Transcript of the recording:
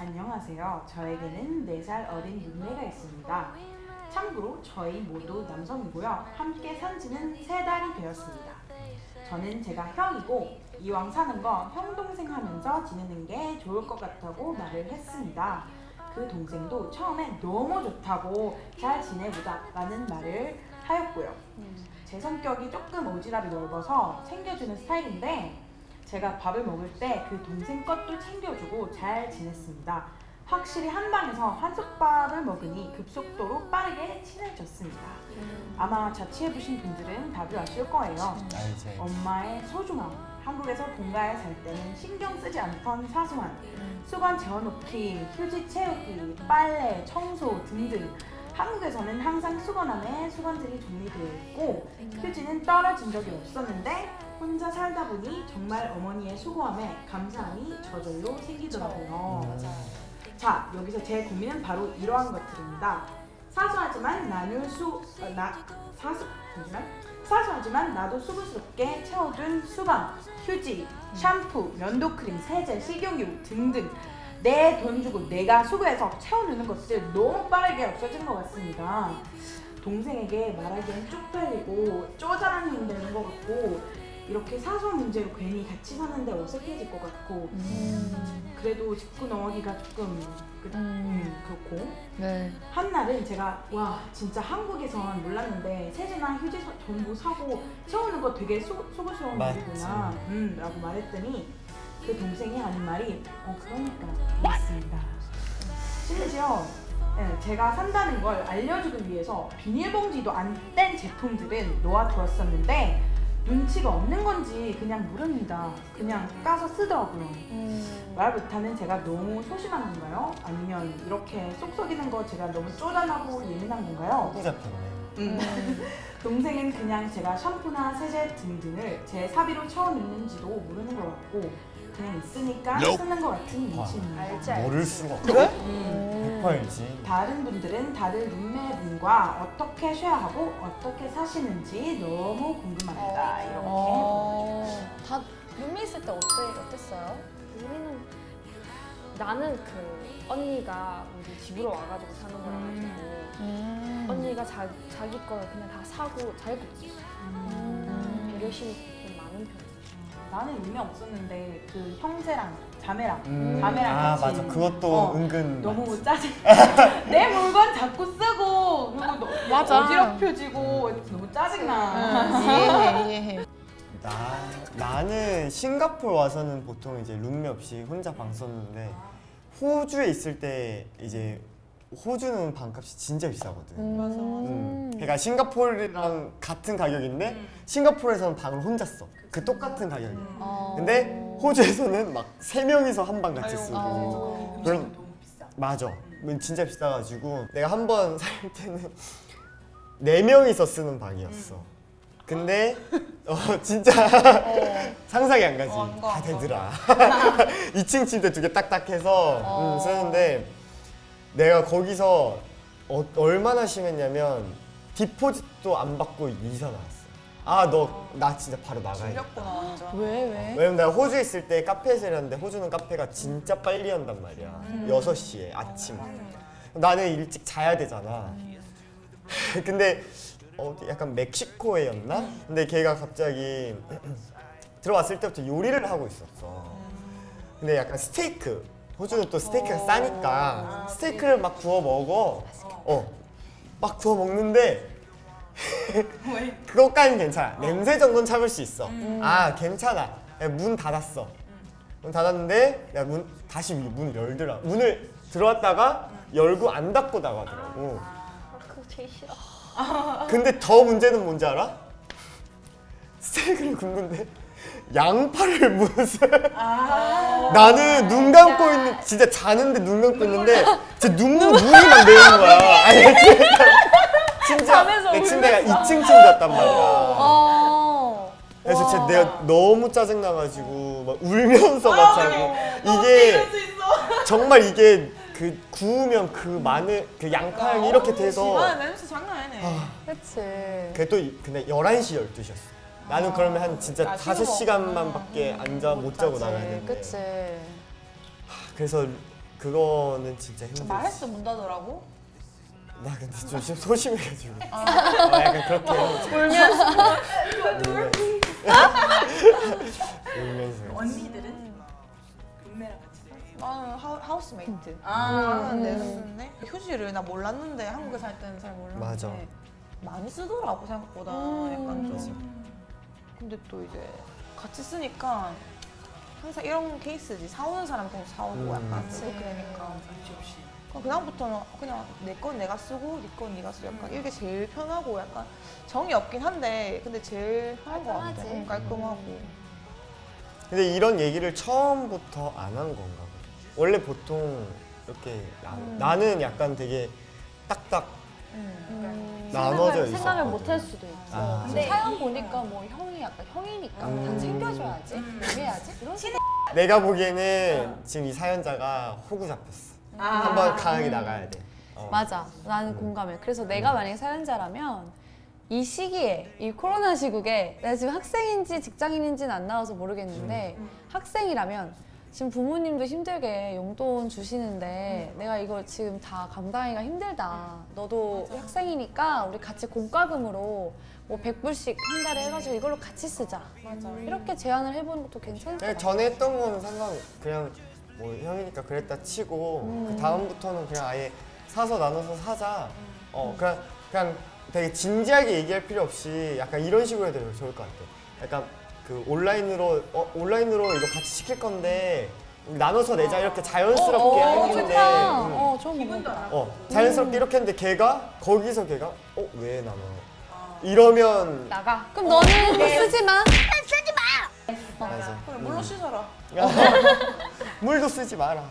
안녕하세요. 저에게는 4살 어린 룸메가 있습니다. 참고로 저희 모두 남성이고요. 함께 산 지는 3달이 되었습니다. 저는 제가 형이고 이왕 사는 거 형 동생 하면서 지내는 게 좋을 것 같다고 말을 했습니다. 그 동생도 처음에 너무 좋다고 잘 지내보자 라는 말을 하였고요. 제 성격이 조금 오지랖이 넓어서 챙겨주는 스타일인데 제가 밥을 먹을 때 그 동생 것도 챙겨주고 잘 지냈습니다. 확실히 한 방에서 한솥밥을 먹으니 급속도로 빠르게 친해졌습니다. 아마 자취해보신 분들은 답을 아실 거예요. 알지. 엄마의 소중함. 한국에서 본가에 살 때는 신경 쓰지 않던 사소한 수건 재워놓기, 휴지 채우기, 빨래, 청소 등등. 한국에서는 항상 수건 안에 수건들이 정리되어 있고 휴지는 떨어진 적이 없었는데 혼자 살다 보니 정말 어머니의 수고함에 감사함이 저절로 생기더라고요. 자, 여기서 제 고민은 바로 이러한 것들입니다. 사소하지만 사소하지만 나도 수고스럽게 채워둔 수건, 휴지, 샴푸, 면도크림, 세제, 식용유 등등 내 돈 주고 내가 수고해서 채워주는 것들 너무 빠르게 없어지는 것 같습니다. 동생에게 말하기엔 쪽팔리고 쪼잔한 힘 되는 것 같고 이렇게 사소한 문제로 괜히 같이 사는데 어색해질 것 같고 그래도 짚고 넘어기가 조금 그렇고 네. 한날은 제가 와 진짜 한국에선 몰랐는데 세제나 휴지 전부 사고 채우는 거 되게 수고스러운 일이구나 라고 말했더니 그 동생이 하는 말이 그러니까 있습니다. 심지어 제가 산다는 걸 알려주기 위해서 비닐봉지도 안 뗀 제품들은 놓아두었었는데 눈치가 없는 건지 그냥 모릅니다. 그냥 까서 쓰더라고요. 말 못하는 제가 너무 소심한 건가요? 아니면 이렇게 쏙 썩이는 거 제가 너무 쪼잔하고 예민한 건가요? 후잡혔네. 동생은 그냥 제가 샴푸나 세제 등등을 제 사비로 채워넣는지도 모르는 것 같고 그냥 있으니까 쓰는 것 같은 눈치입니다. 알지. 모를 수가 없어. 그래? 100%지. 다른 분들은 다들 룸메분과 어떻게 쉐어하고 어떻게 사시는지 너무 궁금합니다. 이렇게. 다 룸메 있을 때 어땠어요? 우리는 나는 그 언니가 우리 집으로 와가지고 사는 거라 가지고 언니가 자기 거를 그냥 다 사고 자기 것도 썼어. 배려심이 좀 많은 편이야. 나는 룸메 없었는데 그 형제랑 자매랑 아 같이 맞아. 그것도 은근 너무 짜증. 내 물건 자꾸 쓰고 그리고 맞아. 어지럽혀지고 너무 짜증나. 이해해. 나는 싱가포르 와서는 보통 이제 룸메 없이 혼자 방 썼는데 호주에 있을 때 이제 호주는 방값이 진짜 비싸거든. 맞아. 그러니까 싱가포르랑 같은 가격인데 싱가포르에서는 방을 혼자 써. 그 똑같은 가격이야. 근데 호주에서는 막 3명이서 한 방 같이 쓰고. 그럼 너무 비싸. 맞아. 진짜 비싸가지고 내가 한 번 살 때는 4명이서 쓰는 방이었어. 근데 진짜 상상이 안 가지. 다 되더라. 2층 침대 2개 딱딱 해서 쓰는데 내가 거기서 얼마나 심했냐면 디포짓도 안 받고 이사 나왔어. 아, 나 진짜 바로 나가야겠다. 왜? 왜냐면 내가 호주에 있을 때 카페에서 일했는데 호주는 카페가 진짜 빨리 연단 말이야. 6시에 아침. 나는 일찍 자야 되잖아. 근데 약간 멕시코에였나? 근데 걔가 갑자기 들어왔을 때부터 요리를 하고 있었어. 근데 약간 스테이크. 호주는 또 스테이크가 싸니까 스테이크를 막 구워 먹어. 막 구워 먹는데 그것까지는 괜찮아. 냄새 정도는 참을 수 있어. 아 괜찮아. 문 닫았어. 문 닫았는데 내가 다시 문을 열더라. 문을 들어왔다가 열고 안 닫고 나가더라고. 그거 제일 싫어. 근데 더 문제는 뭔지 알아? 스테이크를 굽는데 양파를 무슨 나는 눈 감고 있는 진짜 자는데 눈 감고 있는데 진짜 눈이 막 내리는 거야. 아니 진짜 내 침대가 2층 침대였단 말이야. 그래서 진짜 내가 너무 짜증 나가지고 막 울면서 막 자고 이게 정말 이게 그 구우면 그 마늘 그 양파향이 이렇게 돼서 냄새 장난 아니네. 그치. 그게 또 근데 11시 12시였어. 나는 그러면 한 진짜 5시간만 밖에 앉아 못 자고 나가야 되는데. 그치. 그래서 그거는 진짜 힘들었어. 말했어 문다더라고. 나 근데 좀 소심해가지고. 약간 그렇게 하고. 울면서. 울면서. 언니들은 룸메랑 같이 살았어요. 나는 하우스메이트. 아, 내 쓰는데 휴지를 나 몰랐는데 한국에 살 때는 잘 몰랐는데 맞아. 많이 쓰더라고 생각보다. 약간 좀. 근데 또 이제 같이 쓰니까 항상 이런 케이스지. 사오는 사람 좀 사오고 약간 그렇게 되니까. 그다음부터는 그냥 내 건 내가 쓰고 네 건 네가 쓰고 약간 이게 제일 편하고 약간 정이 없긴 한데 근데 제일 편한 거 같아. 깔끔하지. 깔끔하고. 근데 이런 얘기를 처음부터 안 한 건가 보다. 원래 보통 이렇게 나는 약간 되게 딱딱 나눠져 있어. 생각을 못 할 수도 있지. 아. 근데 사연 보니까 뭐 형이 약간 형이니까 다 챙겨줘야지, 해야지 이런 생각. 내가 보기에는 지금 이 사연자가 호구 잡혔어. 한번 강하게 나가야 돼. 맞아. 나는 공감해. 그래서 내가 만약에 사연자라면 이 시기에, 이 코로나 시국에 내가 지금 학생인지 직장인인지는 안 나와서 모르겠는데 학생이라면 지금 부모님도 힘들게 용돈 주시는데 내가 이거 지금 다 감당하기가 힘들다. 너도 학생이니까 우리 같이 공과금으로 뭐 100불씩 한 달에 해가지고 이걸로 같이 쓰자. 맞아. 이렇게 제안을 해보는 것도 괜찮을 것 그냥 같아. 전에 했던 거는 그냥 뭐 형이니까 그랬다 치고 그 다음부터는 그냥 아예 사서 나눠서 사자. 그냥 되게 진지하게 얘기할 필요 없이 약간 이런 식으로 해도 좋을 것 같아. 약간 그 온라인으로 이거 같이 시킬 건데 나눠서 내자 이렇게 자연스럽게 하는데 좋다. 좋은 방법이다. 자연스럽게 이렇게 했는데 걔가 왜 나눠? 이러면 나가. 그럼 너는 쓰지 마. 맞아. 물로 씻어라. 물도 쓰지 마라.